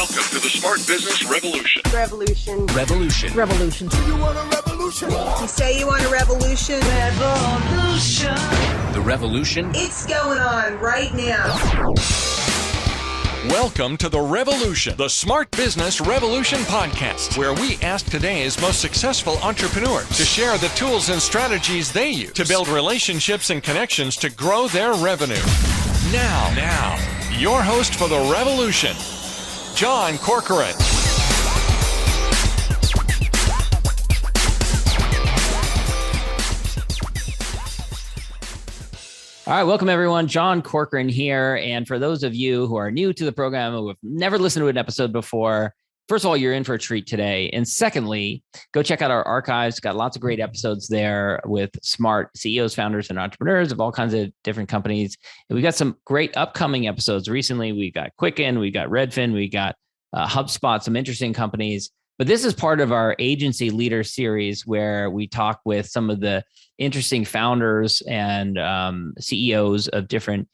Welcome to the Smart Business Revolution. Revolution. Revolution. Revolution. You want a revolution? You say you want a revolution? Revolution. The revolution. It's going on right now. Welcome to The Revolution, the Smart Business Revolution podcast, where we ask today's most successful entrepreneurs to share the tools and strategies they use to build relationships and connections to grow their revenue. Now, your host for The Revolution, John Corcoran. All right, welcome everyone. John Corcoran here. And for those of you who are new to the program, who have never listened to an episode before, first of all, you're in for a treat today. And secondly, go check out our archives. Got lots of great episodes there with smart CEOs, founders, and entrepreneurs of all kinds of different companies. And we got some great upcoming episodes. Recently, we got Quicken, we got Redfin, we got HubSpot, some interesting companies. But this is part of our agency leader series where we talk with some of the interesting founders and CEOs of different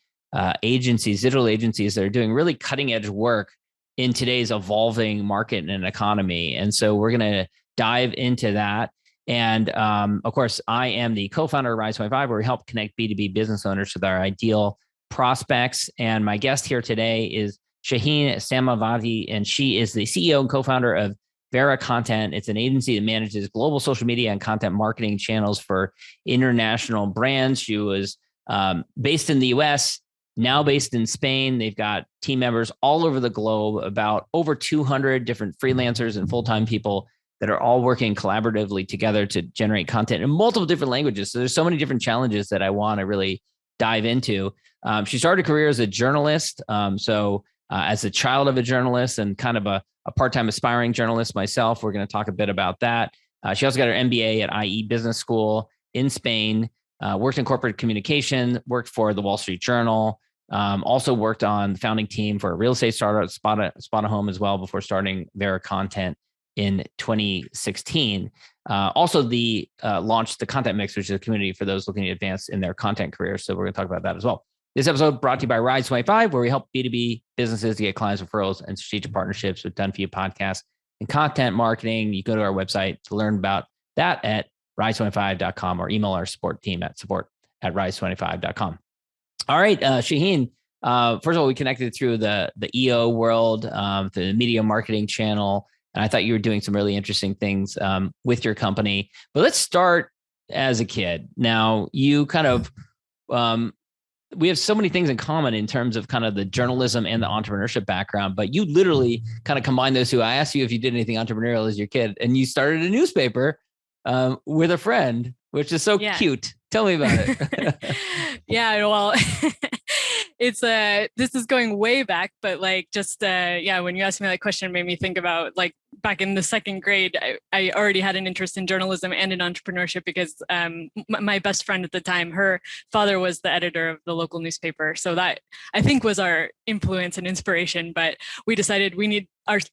agencies, digital agencies that are doing really cutting edge work in today's evolving market and economy. And so we're going to dive into that. And of course, I am the co-founder of Rise25, where we help connect B2B business owners with our ideal prospects. And my guest here today is Shaheen Samavati, and she is the CEO and co-founder of VeraContent. It's an agency that manages global social media and content marketing channels for international brands. She was based in the US, now based in Spain. They've got team members all over the globe, about over 200 different freelancers and full-time people that are all working collaboratively together to generate content in multiple different languages. So there's so many different challenges that I want to really dive into. She started a career as a journalist. As a child of a journalist and kind of a part-time aspiring journalist myself, we're going to talk a bit about that. She also got her MBA at IE Business School in Spain, worked in corporate communication, worked for the Wall Street Journal, also worked on the founding team for a real estate startup, Spotahome as well, before starting VeraContent in 2016. Also, launched the Content Mix, which is a community for those looking to advance in their content career. So we're going to talk about that as well. This episode brought to you by Rise25, where we help B2B businesses to get clients, referrals, and strategic partnerships with done-for-you podcasts and content marketing. You go to our website to learn about that at rise25.com or email our support team at support@rise25.com. All right, Shaheen, first of all, we connected through the EO world, the media marketing channel, and I thought you were doing some really interesting things with your company. But let's start as a kid. Now, you kind of... we have so many things in common in terms of kind of the journalism and the entrepreneurship background, but you literally kind of combine those two. I asked you if you did anything entrepreneurial as your kid, and you started a newspaper with a friend, which is so cute. Tell me about it. Yeah, well, it's this is going way back, but like just when you asked me that question, it made me think about like back in the second grade, I already had an interest in journalism and in entrepreneurship because my best friend at the time, her father was the editor of the local newspaper. So that I think was our influence and inspiration. But we decided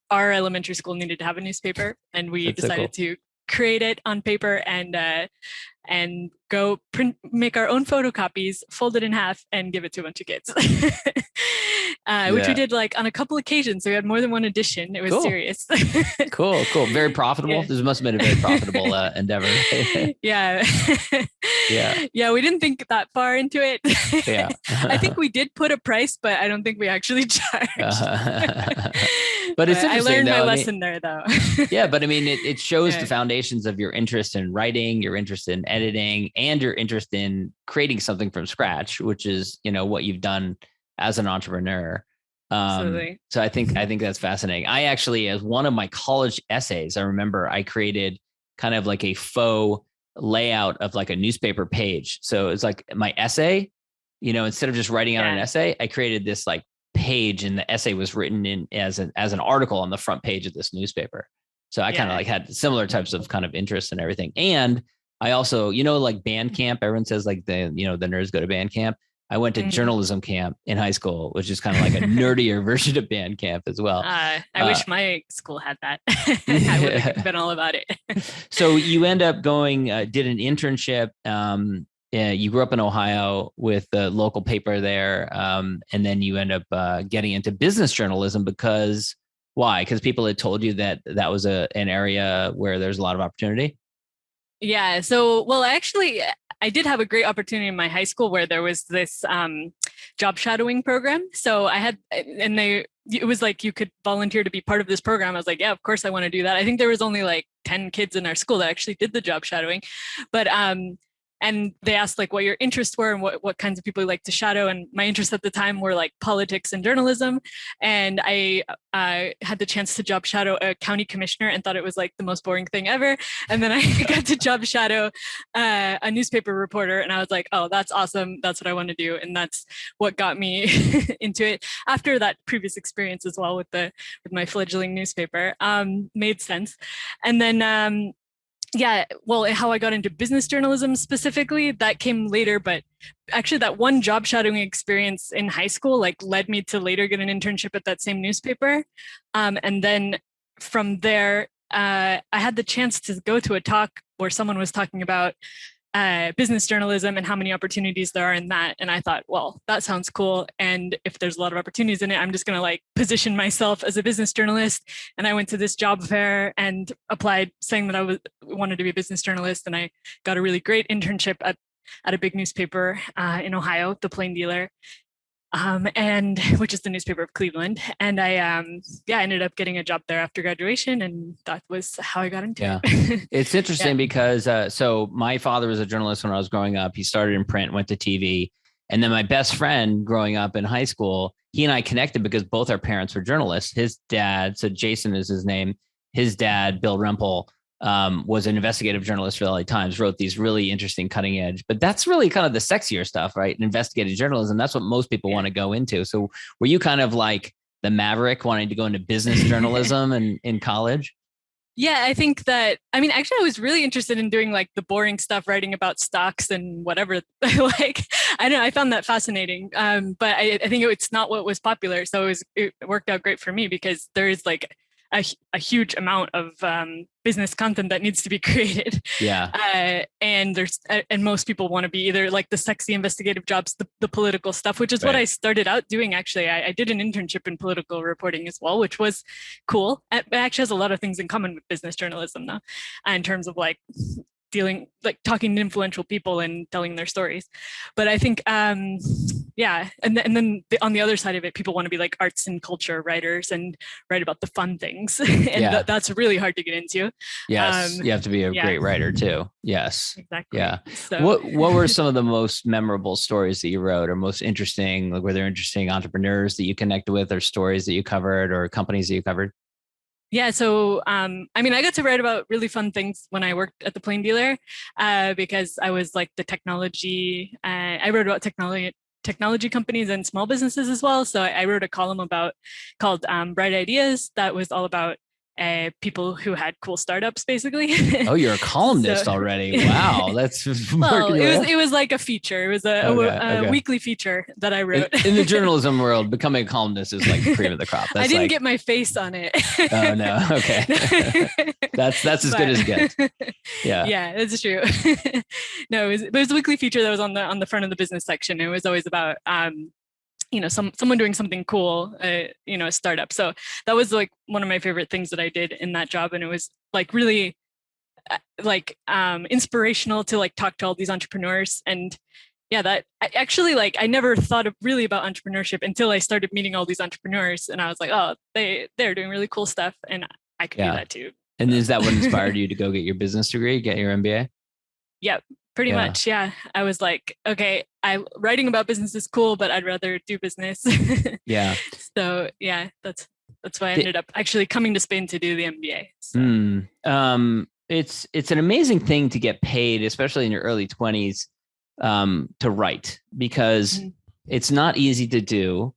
our elementary school needed to have a newspaper, and we decided to create it on paper and go make our own photocopies, fold it in half, and give it to a bunch of kids. Which we did like on a couple occasions. So we had more than one edition. It was serious. Cool. Very profitable. Yeah. This must have been a very profitable endeavor. Yeah. We didn't think that far into it. Yeah. I think we did put a price, but I don't think we actually charged. But it's interesting. I learned my lesson there, though. Yeah, but I mean, it shows the foundations of your interest in writing, your interest in editing, and your interest in creating something from scratch, which is, what you've done as an entrepreneur. Absolutely. So I think that's fascinating. I actually, as one of my college essays, I remember I created kind of like a faux layout of like a newspaper page. So it's like my essay, instead of just writing out an essay, I created this like page, and the essay was written in as an article on the front page of this newspaper. So I kind of like had similar types of kind of interests and everything. And I also, like band camp, everyone says like the nerds go to band camp. I went to journalism camp in high school, which is kind of like a nerdier version of band camp as well. I wish my school had that. I would have been all about it. So you end up going, did an internship. You grew up in Ohio with the local paper there. And then you end up getting into business journalism because Why? Because people had told you that that was an area where there's a lot of opportunity? Yeah. So, well, actually, I did have a great opportunity in my high school where there was this job shadowing program. So it was like you could volunteer to be part of this program. I was like, yeah, of course I want to do that. I think there was only like 10 kids in our school that actually did the job shadowing, but and they asked like what your interests were and what kinds of people you like to shadow. And my interests at the time were like politics and journalism. And I had the chance to job shadow a county commissioner and thought it was like the most boring thing ever. And then I got to job shadow a newspaper reporter. And I was like, oh, that's awesome. That's what I want to do. And that's what got me into it. After that previous experience as well with my fledgling newspaper, made sense. And then yeah, well, how I got into business journalism specifically, that came later, but actually that one job shadowing experience in high school like led me to later get an internship at that same newspaper. And then from there, I had the chance to go to a talk where someone was talking about business journalism and how many opportunities there are in that. And I thought, well, that sounds cool. And if there's a lot of opportunities in it, I'm just going to like position myself as a business journalist. And I went to this job fair and applied saying that I wanted to be a business journalist. And I got a really great internship at a big newspaper in Ohio, the Plain Dealer. And which is the newspaper of Cleveland. And I ended up getting a job there after graduation, and that was how I got into it. It's interesting because so my father was a journalist when I was growing up. He started in print, went to TV, and then my best friend growing up in high school, he and I connected because both our parents were journalists. His dad, so Jason is his name. His dad, Bill Rempel, was an investigative journalist for the LA Times, wrote these really interesting cutting edge, but that's really kind of the sexier stuff, right? Investigative journalism. That's what most people want to go into. So were you kind of like the maverick wanting to go into business journalism in college? Yeah, I think that, I mean, actually, I was really interested in doing like the boring stuff, writing about stocks and whatever. Like, I don't know, I found that fascinating. But I think it's not what was popular. So it worked out great for me because there is like a huge amount of business content that needs to be created. Yeah. And most people want to be either like the sexy investigative jobs, the political stuff, which is what I started out doing. Actually, I did an internship in political reporting as well, which was cool. It actually has a lot of things in common with business journalism though, in terms of like talking to influential people and telling their stories. But I think, and then on the other side of it, people want to be like arts and culture writers and write about the fun things. And that's really hard to get into. Yes. You have to be a great writer too. Yes. Exactly. Yeah. So. What were some of the most memorable stories that you wrote or most interesting? Like, were there interesting entrepreneurs that you connected with or stories that you covered or companies that you covered? Yeah. So, I mean, I got to write about really fun things when I worked at the Plain Dealer because I was like the technology, I wrote about technology companies and small businesses as well. So I wrote a column called Bright Ideas that was all about people who had cool startups, basically. Oh, you're a columnist already. Wow. That's well, it was like a feature. It was a weekly feature that I wrote. In the journalism world, becoming a columnist is like the cream of the crop. I didn't get my face on it. Oh no. Okay. That's as good as it gets. Yeah. Yeah, that's true. No, it was a weekly feature that was on the front of the business section. It was always about someone doing something cool, a startup. So that was like one of my favorite things that I did in that job. And it was like really inspirational to like talk to all these entrepreneurs. And yeah, that I actually I never thought really about entrepreneurship until I started meeting all these entrepreneurs. And I was like, oh, they're doing really cool stuff. And I could do that too. And is that what inspired you to go get your business degree, get your MBA? Yep. Pretty much. Yeah. I was like, okay, writing about business is cool, but I'd rather do business. Yeah. So yeah, that's why I ended up actually coming to Spain to do the MBA. So. It's an amazing thing to get paid, especially in your early 20s, to write, because it's not easy to do.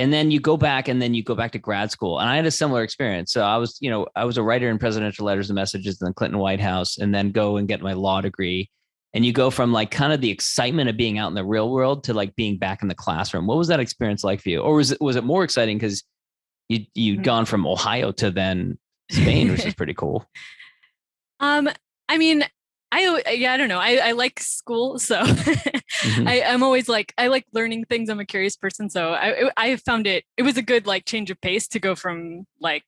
And then you go back to grad school. And I had a similar experience. So I was a writer in presidential letters and messages in the Clinton White House, and then go and get my law degree. And you go from like kind of the excitement of being out in the real world to like being back in the classroom. What was that experience like for you? Or was it more exciting because you'd gone from Ohio to then Spain, which is pretty cool? I mean, I don't know. I like school. So I'm always like, I like learning things. I'm a curious person. So I found it was a good like change of pace to go from like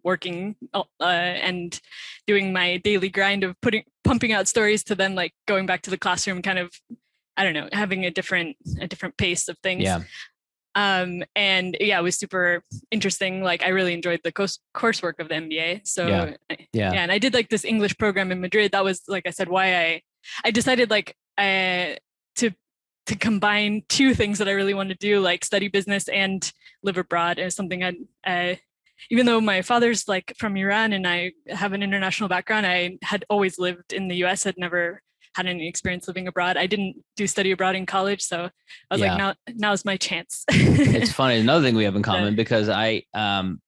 working and doing my daily grind of pumping out stories to then like going back to the classroom, kind of, I don't know, having a different pace of things. Yeah. And yeah, it was super interesting. Like I really enjoyed the coursework of the MBA. So yeah. And I did like this English program in Madrid. That was, like I said, why I decided like to combine two things that I really wanted to do, like study business and live abroad. Is something even though my father's like from Iran and I have an international background, I had always lived in the US, had never had any experience living abroad. I didn't do study abroad in college. So I was like, now's my chance. It's funny. Another thing we have in common, because I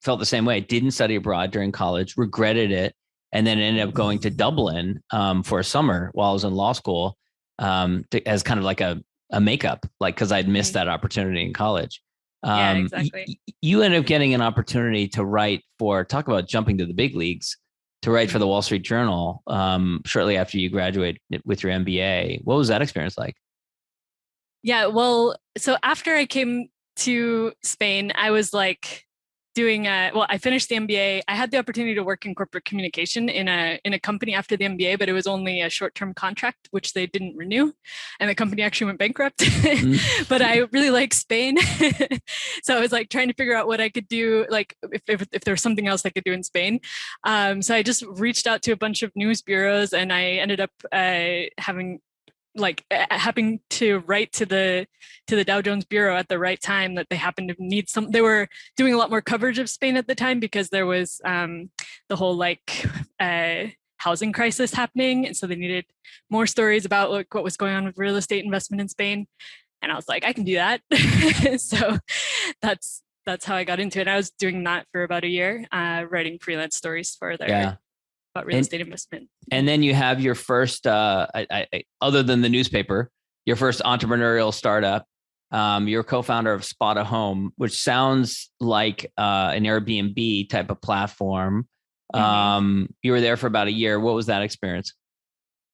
felt the same way. I didn't study abroad during college, regretted it, and then ended up going to Dublin for a summer while I was in law school as kind of like a makeup, like, because I'd missed that opportunity in college. Yeah, exactly. You ended up getting an opportunity to write talk about jumping to the big leagues, to write for the Wall Street Journal shortly after you graduated with your MBA. What was that experience like? Yeah, well, so after I came to Spain, I was like I finished the MBA. I had the opportunity to work in corporate communication in a company after the MBA, but it was only a short-term contract, which they didn't renew. And the company actually went bankrupt. But I really like Spain. So I was like trying to figure out what I could do, like if there was something else I could do in Spain. So I just reached out to a bunch of news bureaus, and I ended up having to write to the Dow Jones Bureau at the right time, that they happened to need they were doing a lot more coverage of Spain at the time, because there was the whole like housing crisis happening. And so they needed more stories about like what was going on with real estate investment in Spain. And I was like, I can do that. So that's how I got into it. I was doing that for about a year, writing freelance stories for their about real estate investment. And then you have your first, other than the newspaper, your first entrepreneurial startup. You're co-founder of Spotahome, which sounds like an Airbnb type of platform. You were there for about a year. What was that experience?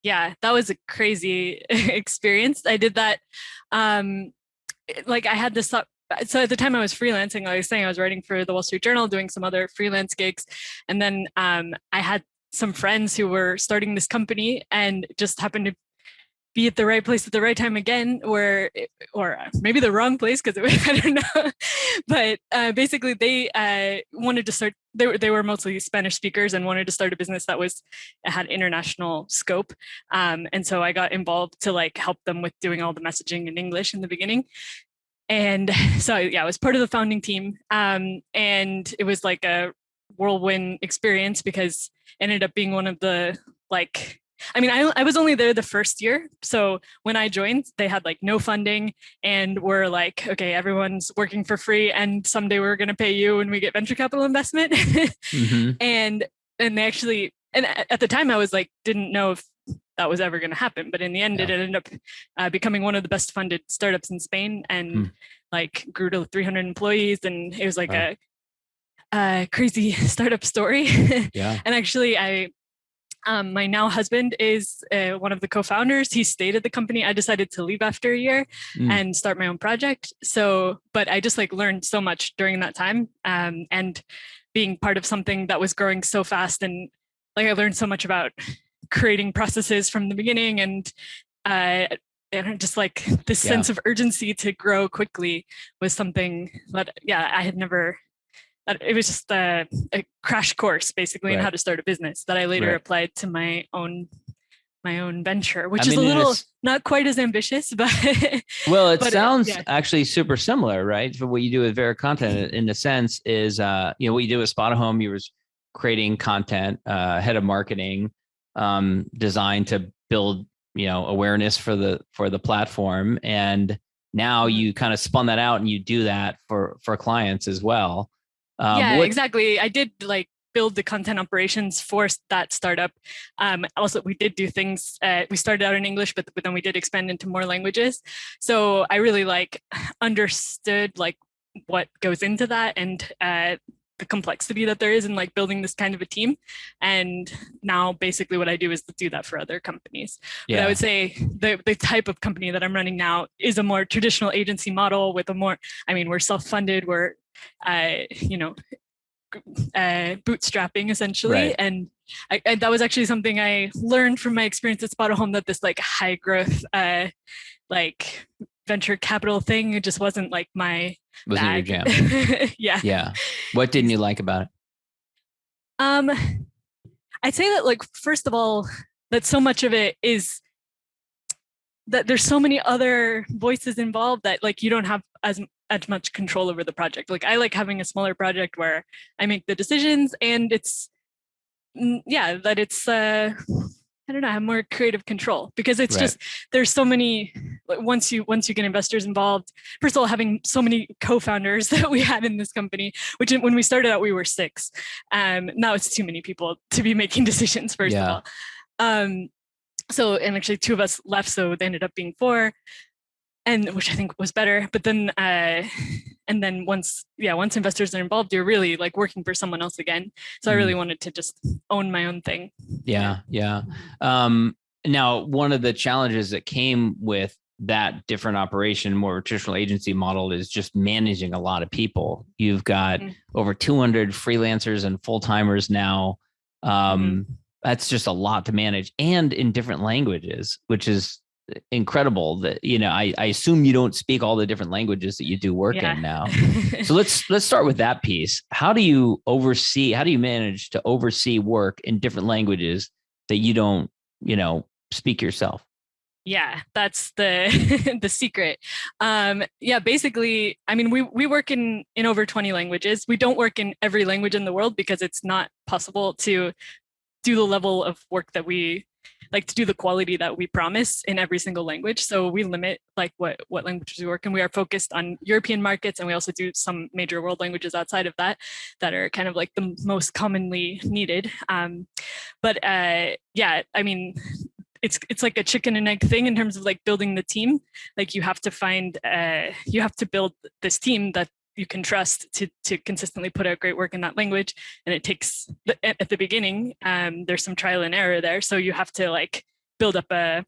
Yeah, that was a crazy experience. I did that. Like I had this thought. So at the time I was freelancing, like I was saying, I was writing for the Wall Street Journal, doing some other freelance gigs. And then I had some friends who were starting this company and just happened to be at the right place at the right time again, or maybe the wrong place, because I don't know. But basically they wanted to start, they were mostly Spanish speakers and wanted to start a business that had international scope. And so I got involved to like help them with doing all the messaging in English in the beginning. And so, yeah, I was part of the founding team. And it was like a whirlwind experience, because it ended up being one of the like, I mean, I was only there the first year. So when I joined, they had like no funding and were like, okay, everyone's working for free, and someday we're going to pay you when we get venture capital investment. And they actually, and at the time I was like, didn't know if that was ever going to happen. But in the end, it ended up becoming one of the best funded startups in Spain, and like grew to 300 employees. And it was like a crazy startup story. And actually my now husband is one of the co-founders. He stayed at the company. I decided to leave after a year and start my own project. So, but I just like learned so much during that time, and being part of something that was growing so fast. And like, I learned so much about creating processes from the beginning, and just like this sense of urgency to grow quickly was something that, I had never. It was just a crash course, basically, in how to start a business that I later applied to my own venture, which is a little not quite as ambitious, but well, it sounds actually super similar, right? For what you do with VeraContent, in a sense, is what you do with Spotahome. You were creating content, head of marketing, designed to build awareness for the platform, and now you kind of spun that out and you do that for clients as well. Exactly. I did like build the content operations for that startup. Also, we did do things. We started out in English, but then we did expand into more languages. So I really like understood like what goes into that, and the complexity that there is in like building this kind of a team. And now basically what I do is to do that for other companies. But I would say the type of company that I'm running now is a more traditional agency model with a more, I mean, we're self-funded, we're, bootstrapping essentially. Right. And that was actually something I learned from my experience at Spotahome, that this like high growth, like venture capital thing, it just wasn't like my Wasn't bag. your jam. Yeah. What didn't you like about it? I'd say that, like, first of all, that so much of it is that there's so many other voices involved that like you don't have as much control over the project. Like I like having a smaller project where I make the decisions, and it's that it's I don't know, I have more creative control, because it's just, there's so many, once you get investors involved, first of all, having so many co-founders that we had in this company, which when we started out, we were 6. Now it's too many people to be making decisions, first of all. So, and actually 2 of us left, so they ended up being 4, and which I think was better. But then, and then once investors are involved, you're really like working for someone else again. So I really wanted to just own my own thing. Yeah. Now, one of the challenges that came with that different operation, more traditional agency model, is just managing a lot of people. You've got over 200 freelancers and full-timers now. That's just a lot to manage, and in different languages, which is incredible. That, I assume you don't speak all the different languages that you do work in now. So let's start with that piece. How do you manage to oversee work in different languages that you don't, speak yourself? Yeah, that's the the secret. Basically, I mean, we work in over 20 languages. We don't work in every language in the world because it's not possible to do the level of work that we like, to do the quality that we promise in every single language. So we limit like what languages we work in. We are focused on European markets, and we also do some major world languages outside of that are kind of like the most commonly needed. I mean, it's like a chicken and egg thing in terms of like building the team. Like you have to build this team that you can trust to consistently put out great work in that language. And it takes, at the beginning, there's some trial and error there. So you have to like build up a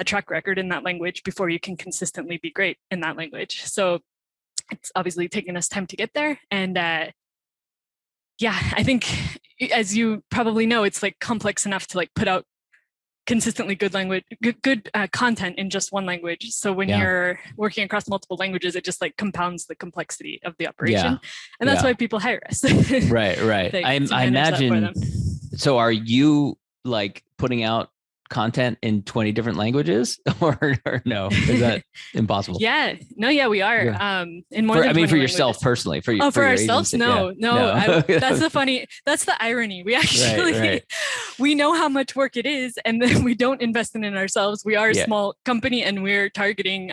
track record in that language before you can consistently be great in that language. So it's obviously taken us time to get there. And I think, as you probably know, it's like complex enough to like put out consistently good content in just one language. So when you're working across multiple languages, it just like compounds the complexity of the operation. And that's why people hire us. Right. I imagine. So are you like putting out content in 20 different languages or no? Is that impossible? We are. In more than 20 for yourself languages. Personally, for ourselves? agency. No. That's the irony. We actually, we know how much work it is, and then we don't invest in it ourselves. We are a small company, and we're targeting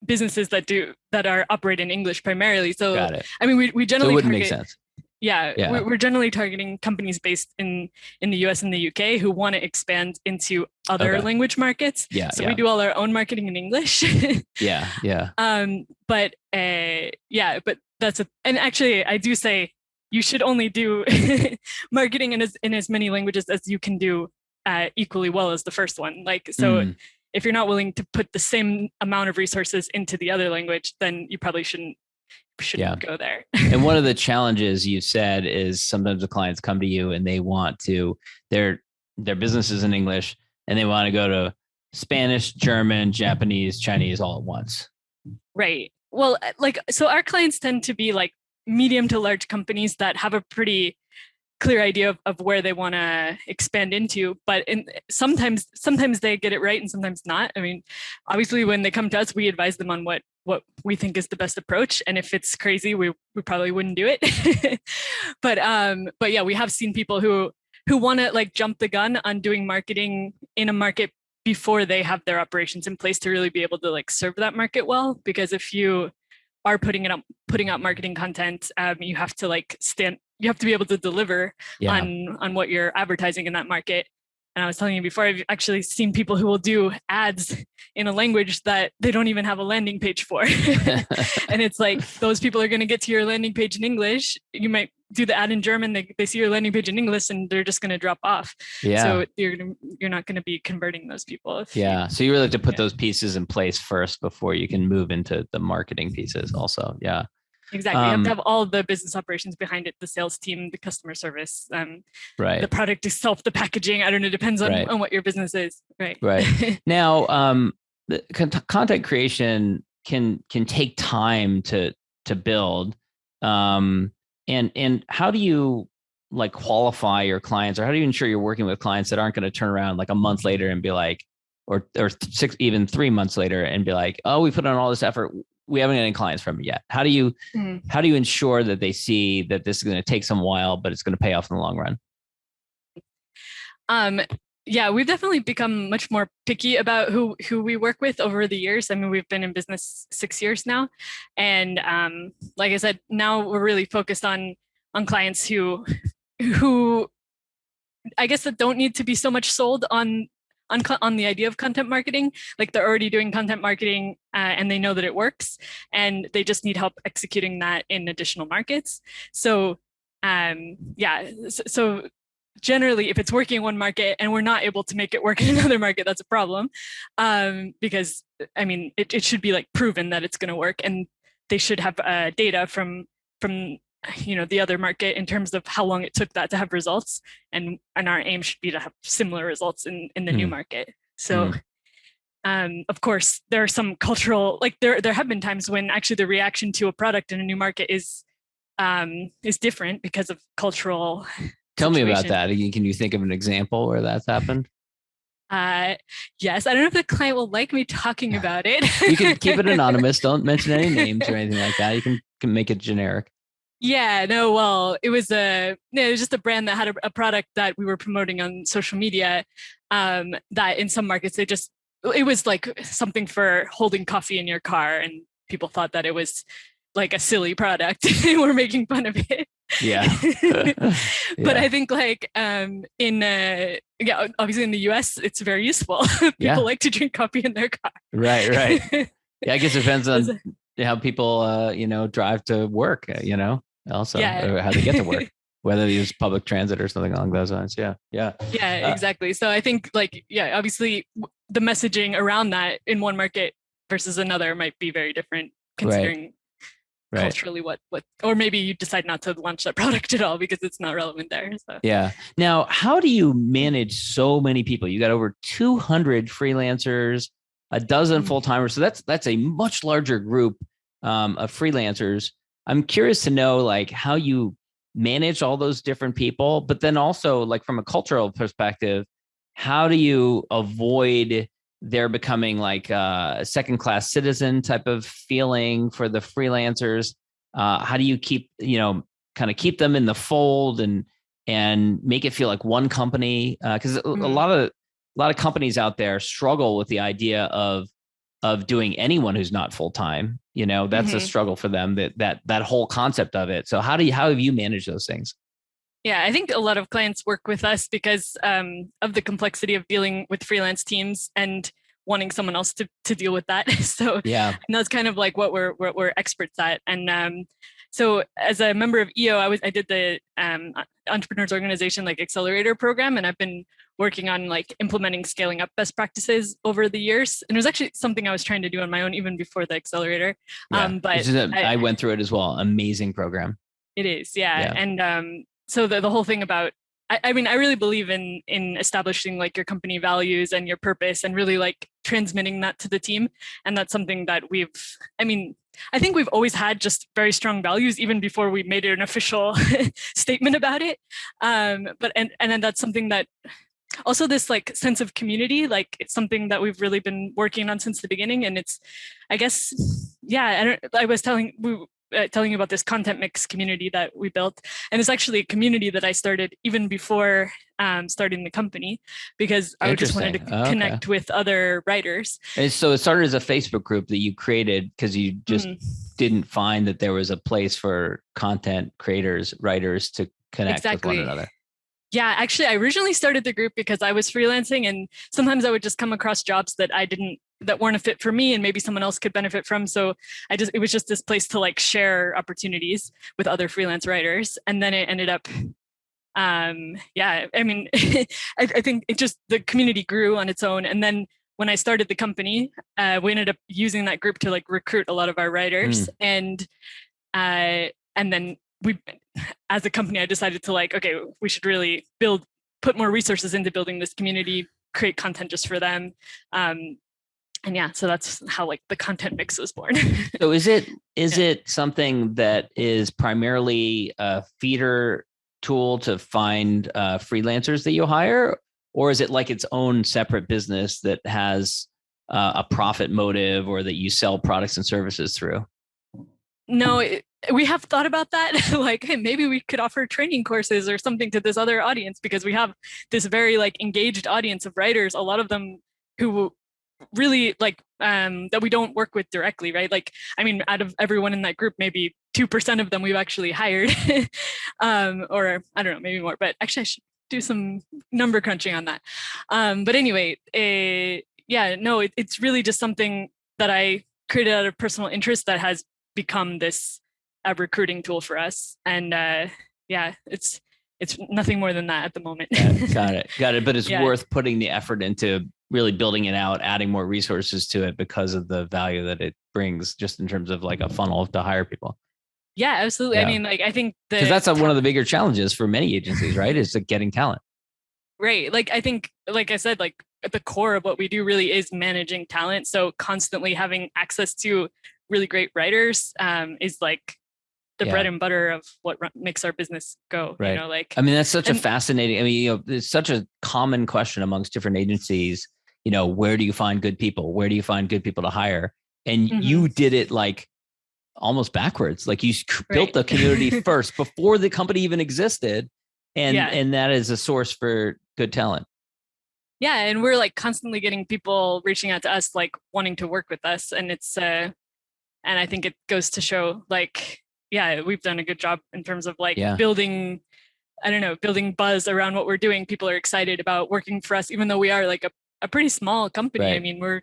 businesses that are operate in English primarily. So, I mean, we generally so it wouldn't make sense. We're generally targeting companies based in the US and the UK who want to expand into other language markets. We do all our own marketing in English. But that's and actually I do say you should only do marketing in as many languages as you can do equally well as the first one. Like, so if you're not willing to put the same amount of resources into the other language, then you probably shouldn't go there. And one of the challenges you said is sometimes the clients come to you and they want to, their business is in English and they want to go to Spanish, German, Japanese, Chinese all at once. Right. Well, like, so our clients tend to be like medium to large companies that have a pretty clear idea of where they want to expand into, but sometimes they get it right and sometimes not. I mean, obviously when they come to us, we advise them on what we think is the best approach. And if it's crazy, we probably wouldn't do it. But yeah, we have seen people who want to like jump the gun on doing marketing in a market before they have their operations in place to really be able to like serve that market well. Because if you are putting out marketing content, you have to like you have to be able to deliver on what you're advertising in that market. And I was telling you before, I've actually seen people who will do ads in a language that they don't even have a landing page for. And it's like, those people are going to get to your landing page in English. You might do the ad in German. They see your landing page in English and they're just going to drop off. Yeah. So you're not going to be converting those people. Yeah. So you really have to put those pieces in place first before you can move into the marketing pieces also. Yeah. Exactly. You have to have all the business operations behind it, the sales team, the customer service, right. the product itself, the packaging. I don't know, it depends on what your business is. Right. Right. Now, the content creation can take time to build. And how do you like qualify your clients, or how do you ensure you're working with clients that aren't going to turn around like a month later and be like, or even 3 months later and be like, oh, we put on all this effort, we haven't got any clients from it yet. How do you ensure that they see that this is going to take some while, but it's going to pay off in the long run? Yeah, we've definitely become much more picky about who we work with over the years. I mean, we've been in business 6 years now. And like I said, now we're really focused on clients who I guess that don't need to be so much sold on the idea of content marketing. Like they're already doing content marketing and they know that it works, and they just need help executing that in additional markets. So so generally, if it's working in one market and we're not able to make it work in another market, that's a problem. Because I mean, it should be like proven that it's going to work, and they should have data from the other market in terms of how long it took that to have results, and our aim should be to have similar results in the new market. So of course there are some cultural, like there have been times when actually the reaction to a product in a new market is different because of cultural Tell situation. me about that. Can you think of an example where that's happened? Yes. I don't know if the client will like me talking about it. You can keep it anonymous. Don't mention any names or anything like that. You can make it generic. Yeah, no, well, it was just a brand that had a product that we were promoting on social media, that in some markets, it was like something for holding coffee in your car, and people thought that it was like a silly product. We're making fun of it. Yeah. But I think like obviously in the US, it's very useful. People like to drink coffee in their car. Right. Yeah, I guess it depends on how people drive to work, also, or how they get to work, whether they use public transit or something along those lines. Yeah, exactly. So I think obviously the messaging around that in one market versus another might be very different, considering culturally what, or maybe you decide not to launch that product at all because it's not relevant there. So. Yeah. Now, how do you manage so many people? You got over 200 freelancers, a dozen full-timers. So that's a much larger group of freelancers. I'm curious to know like how you manage all those different people, but then also like from a cultural perspective, how do you avoid there becoming like a second-class citizen type of feeling for the freelancers? How do you keep keep them in the fold and make it feel like one company? Because a lot of companies out there struggle with the idea of doing anyone who's not full-time. That's a struggle for them, that whole concept of it. So how have you managed those things? Yeah, I think a lot of clients work with us because of the complexity of dealing with freelance teams and wanting someone else to deal with that. So and that's kind of like what we're experts at. And so as a member of EO, I did the Entrepreneurs Organization like Accelerator program, and I've been working on like implementing scaling up best practices over the years. And it was actually something I was trying to do on my own even before the accelerator. But I went through it as well. Amazing program. It is, yeah. And so the whole thing about, I mean, I really believe in establishing like your company values and your purpose and really like transmitting that to the team. And that's something that I think we've always had just very strong values even before we made it an official statement about it. But then that's something that also this like sense of community, like it's something that we've really been working on since the beginning. And it's, I guess, I was telling you about this content mix community that we built. And it's actually a community that I started even before starting the company, because I just wanted to connect with other writers. And so it started as a Facebook group that you created because you just didn't find that there was a place for content creators, writers to connect with one another. Yeah, actually, I originally started the group because I was freelancing, and sometimes I would just come across jobs that weren't a fit for me, and maybe someone else could benefit from. So it was just this place to like share opportunities with other freelance writers, and then it ended up, yeah. I mean, I think the community grew on its own, and then when I started the company, we ended up using that group to like recruit a lot of our writers, and then we, as a company, I decided to like, okay, we should really put more resources into building this community, create content just for them. And yeah, so that's how like the content mix was born. So is it something that is primarily a feeder tool to find freelancers that you hire, or is it like its own separate business that has a profit motive, or that you sell products and services through? No, we have thought about that. Like, hey, maybe we could offer training courses or something to this other audience, because we have this very like engaged audience of writers, a lot of them who really like that we don't work with directly, right? Like, I mean, out of everyone in that group, maybe 2% of them we've actually hired, or I don't know, maybe more. But actually, I should do some number crunching on that. But anyway, yeah, no, it's really just something that I created out of personal interest that has become this recruiting tool for us. And yeah, it's nothing more than that at the moment. Got it. But it's worth putting the effort into really building it out, adding more resources to it because of the value that it brings, just in terms of like a funnel to hire people. Yeah, absolutely. I mean, like, I think because that's one of the bigger challenges for many agencies, right? Is like getting talent. Right. Like, I think, like I said, like at the core of what we do really is managing talent. So constantly having access to really great writers is like the bread and butter of what makes our business go. Right. You know, like, I mean, that's such a fascinating, I mean, you know, it's such a common question amongst different agencies, you know, where do you find good people? Where do you find good people to hire? And you did it like almost backwards. Like you built the community first before the company even existed. And that is a source for good talent. Yeah. And we're like constantly getting people reaching out to us, like wanting to work with us. And it's, and I think it goes to show like, yeah, we've done a good job in terms of like building buzz around what we're doing. People are excited about working for us, even though we are like a pretty small company. Right. I mean, we're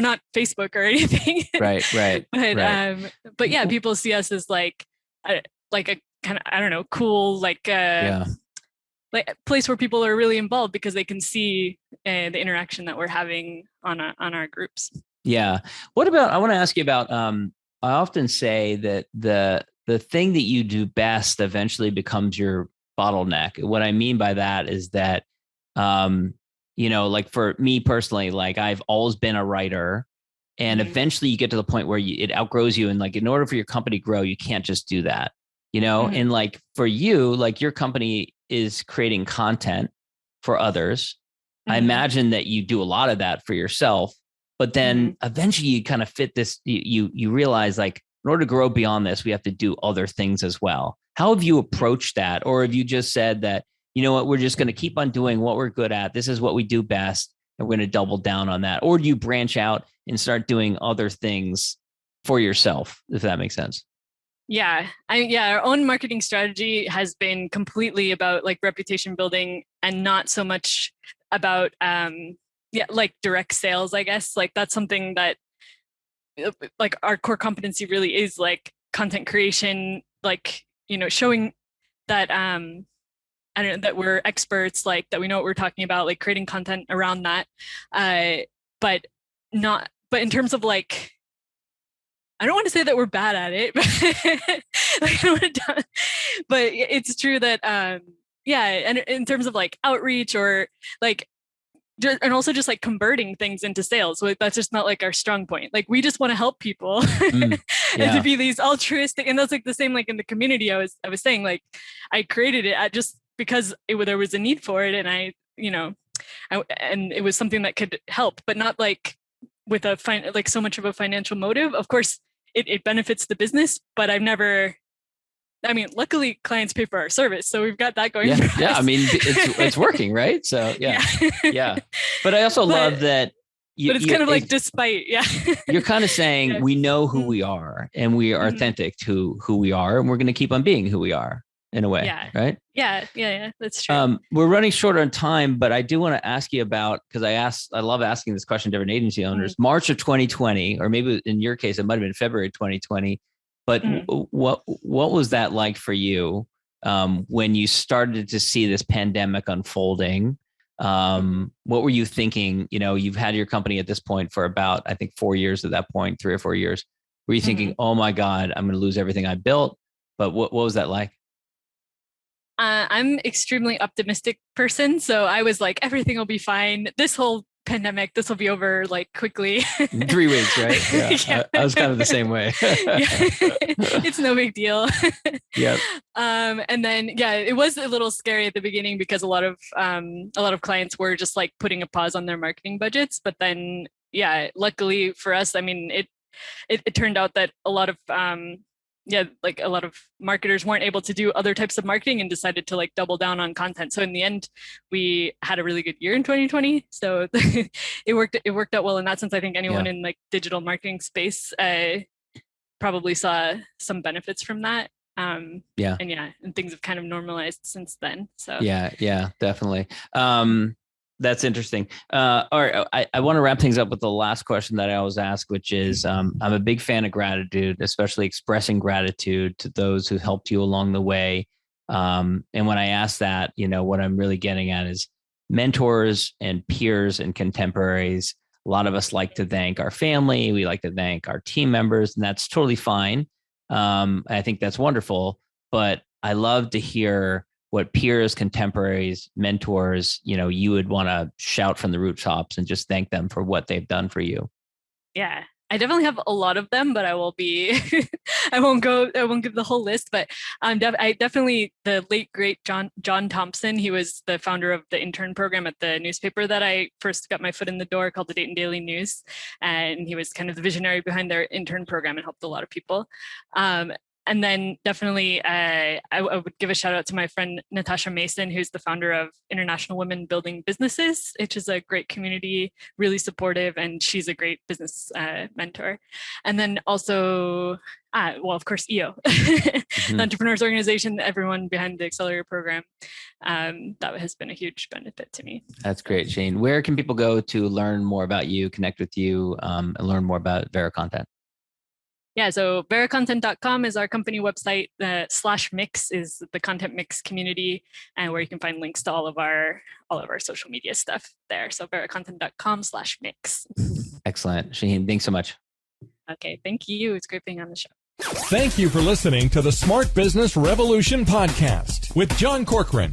not Facebook or anything. Right. But yeah, people see us as like a kind of, I don't know, cool, like like place where people are really involved because they can see the interaction that we're having on our groups. Yeah. What about, I want to ask you about, I often say that the thing that you do best eventually becomes your bottleneck. What I mean by that is that, you know, like for me personally, like I've always been a writer, and eventually you get to the point where it outgrows you. And like, in order for your company to grow, you can't just do that, you know? And like for you, like your company is creating content for others. I imagine that you do a lot of that for yourself, but then eventually you kind of fit this, you realize like, in order to grow beyond this, we have to do other things as well. How have you approached that? Or have you just said that, you know what, we're just going to keep on doing what we're good at. This is what we do best, and we're going to double down on that. Or do you branch out and start doing other things for yourself, if that makes sense? Yeah. Our own marketing strategy has been completely about like reputation building and not so much about, like direct sales, I guess. Like that's something that like our core competency really is like content creation, like, you know, showing that, I don't know, that we're experts, like that we know what we're talking about, like creating content around that. But in terms of like, I don't want to say that we're bad at it, but it's true that, and in terms of like outreach or like, and also just like converting things into sales. So that's just not like our strong point. Like we just want to help people and to be these altruistic. And that's like the same, like in the community I was saying, like I created it just because there was a need for it. And and it was something that could help, but not like with like so much of a financial motive. Of course it benefits the business, but luckily clients pay for our service. So we've got that going for us. Yeah. I mean, it's working, right? So yeah. But I also love that. But it's kind of like despite, you're kind of saying we know who we are and we are authentic to who we are, and we're going to keep on being who we are. in a way, right? Yeah. That's true. We're running short on time, but I do want to ask you about, because I love asking this question to different agency owners. March of 2020, or maybe in your case, it might have been February 2020. But what was that like for you when you started to see this pandemic unfolding? What were you thinking? You've had your company at this point for about, I think, 4 years at that point, 3 or 4 years. Were you thinking, oh my God, I'm going to lose everything I built? But what was that like? I'm extremely optimistic person. So I was like, everything will be fine. This whole pandemic, this will be over like quickly. 3 weeks, right? Yeah. I was kind of the same way. It's no big deal. Yep. And then, it was a little scary at the beginning because a lot of clients were just like putting a pause on their marketing budgets. But then, luckily for us, I mean, it turned out that a lot of a lot of marketers weren't able to do other types of marketing and decided to like double down on content. So in the end, we had a really good year in 2020. So it worked out well in that sense. I think anyone in like digital marketing space probably saw some benefits from that. And things have kind of normalized since then. So yeah, definitely. That's interesting. All right, I want to wrap things up with the last question that I always ask, which is, I'm a big fan of gratitude, especially expressing gratitude to those who helped you along the way. And when I ask that, what I'm really getting at is mentors and peers and contemporaries. A lot of us like to thank our family. We like to thank our team members, and that's totally fine. I think that's wonderful, but I love to hear what peers, contemporaries, mentors, you would want to shout from the rooftops and just thank them for what they've done for you. Yeah, I definitely have a lot of them, but I won't give the whole list, but I definitely, the late great John Thompson, he was the founder of the intern program at the newspaper that I first got my foot in the door, called the Dayton Daily News. And he was kind of the visionary behind their intern program and helped a lot of people. And then definitely, I would give a shout out to my friend Natasha Mason, who's the founder of International Women Building Businesses, which is a great community, really supportive, and she's a great business mentor. And then also, of course, EO, the Entrepreneurs Organization, everyone behind the Accelerator program. That has been a huge benefit to me. That's great, Shaheen. Where can people go to learn more about you, connect with you, and learn more about VeraContent? Yeah, so VeraContent.com is our company website. /mix is the content mix community, and where you can find links to all of our social media stuff there. So VeraContent.com/mix. Excellent. Shaheen, thanks so much. Okay, thank you. It's great being on the show. Thank you for listening to the Smart Business Revolution podcast with John Corcoran.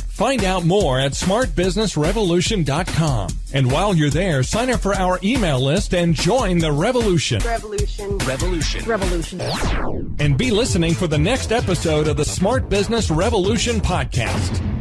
Find out more at smartbusinessrevolution.com. And while you're there, sign up for our email list and join the revolution. Revolution. And be listening for the next episode of the Smart Business Revolution podcast.